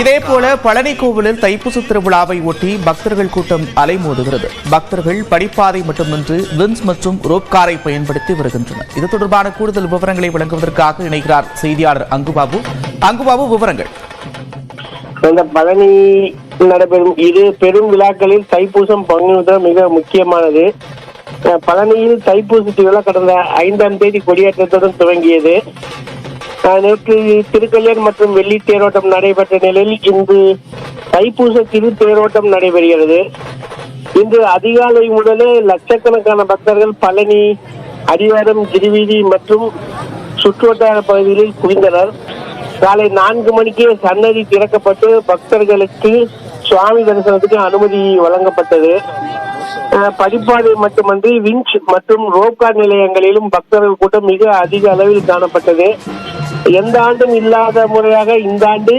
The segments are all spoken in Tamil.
இதேபோல பழனி கோவிலில் தைப்பூச திருவிழாவை ஒட்டி பக்தர்கள் கூட்டம் அலைமோதுகிறது. பக்தர்கள் படிப்பாதை மட்டுமின்றி வின்ஸ் மற்றும் ரோப் காரை பயன்படுத்தி வருகின்றனர். இது தொடர்பான கூடுதல் விவரங்களை வழங்குவதற்காக இணைகிறார் செய்தியாளர் அங்குபாபு. அங்குபாபு, விவரங்கள். இந்த பழனி நடைபெறும் இரு பெரும் விழாக்களில் தைப்பூசம் பங்குவது மிக முக்கியமானது. பழனியில் தைப்பூச திருவிழா கடந்த 5ஆம் தேதி கொடியேற்றத்துடன் துவங்கியது. நேற்று திருக்கல்யாண் மற்றும் வெள்ளி தேரோட்டம் நடைபெற்ற நிலையில் இன்று தைப்பூச திரு தேரோட்டம் நடைபெறுகிறது. இன்று அதிகாலை முதலே லட்சக்கணக்கான பக்தர்கள் பழனி, அடிவாரம், கிரிவீதி மற்றும் சுற்றுவட்டார பகுதிகளில் குவிந்தனர். காலை 4 மணிக்கே சன்னதி திறக்கப்பட்டு பக்தர்களுக்கு சுவாமி தரிசனத்துக்கு அனுமதி வழங்கப்பட்டது. படிப்பாதை மட்டுமன்றி விஞ்ச் மற்றும் ரோப்கார் நிலையங்களிலும் பக்தர்கள் கூட்டம் மிக அதிக அளவில் காணப்பட்டது. எந்த ஆண்டும் இல்லாத முறையாக இந்த ஆண்டு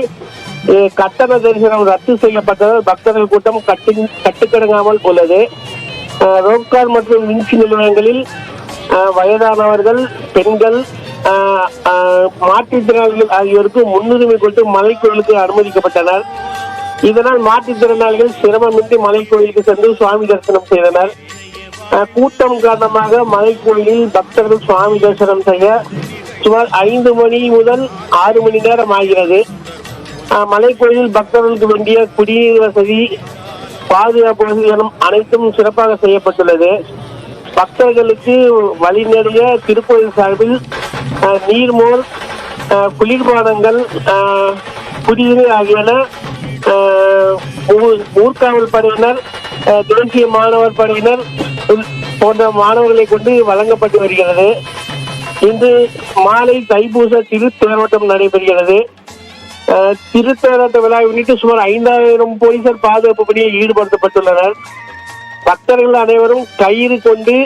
கட்டண தரிசனம் ரத்து செய்யப்பட்டதால் பக்தர்கள் கூட்டம் கட்டுக்கடங்காமல் உள்ளது. ரோப்கார் மற்றும் விஞ்ச் நிலையங்களில் வயதானவர்கள், பெண்கள், மாற்றுத்திறனாளிகள் ஆகியோருக்கு முன்னுரிமை கொடுத்து மலைக்கோயிலுக்கு அனுமதிக்கப்பட்டனர். இதனால் மாற்றுத்திறனாளிகள் சிரமமின்றி மலைக்கோயிலுக்கு சென்று சுவாமி தரிசனம் செய்தனர். கூட்டம் காரணமாக மலைக்கோயிலில் பக்தர்கள் சுவாமி தரிசனம் செய்ய சுமார் 5 மணி முதல் 6 மணி நேரம் ஆகிறது. மலைக்கோயிலில் பக்தர்களுக்கு வேண்டிய குடிநீர் வசதி, பாதுகாப்பு வசதி எனும் அனைத்தும் சிறப்பாக செய்யப்பட்டுள்ளது. பக்தர்களுக்கு வழிநெறிய திருக்கோயில் சார்பில் நீர்மோர், குளிர்பானங்கள், குடிநீர் ஆகியன ஊர்காவல் படையினர், தேசிய மாணவர் படையினர் போன்ற மாணவர்களை கொண்டு வழங்கப்பட்டு வருகிறது. இன்று மாலை தைப்பூச திரு தேரோட்டம் நடைபெறுகிறது. திருத்தேரோட்ட விழாவை முன்னிட்டு சுமார் 5000 போலீசார் பாதுகாப்பு பணியில் ஈடுபடுத்தப்பட்டுள்ளனர். பக்தர்கள் அனைவரும் கயிறு கொண்டு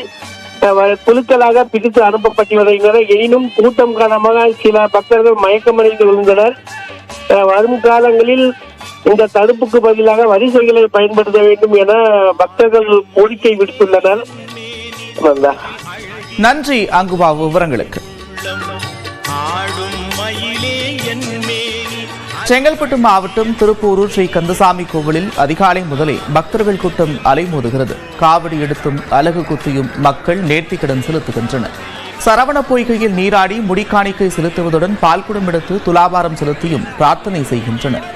குழுக்களாக பிடித்து அனுப்பப்பட்டு வருகின்றனர். எனினும் கூட்டம் காரணமாக சில பக்தர்கள் மயக்கமடைந்து விழுந்தனர். வரும் காலங்களில் இந்த தடுப்புக்கு பதிலாக வரிசைகளை பயன்படுத்த வேண்டும் என பக்தர்கள் கோரிக்கை விடுத்துள்ளனர். நன்றி அங்குபாபு, விவரங்களுக்கு. செங்கல்பட்டு மாவட்டம் திருப்பூரூர் ஸ்ரீ கந்தசாமி கோவிலில் அதிகாலை முதலே பக்தர்கள் கூட்டம் அலைமோதுகிறது. காவடி எடுத்தும் அலகு குத்தியும் மக்கள் நேர்த்திக்கடன் செலுத்துகின்றனர். சரவண பொய்கையில் நீராடி முடிக்காணிக்கை செலுத்துவதுடன் பால்குடம் எடுத்து துலாபாரம் செலுத்தியும் பிரார்த்தனை செய்கின்றனர்.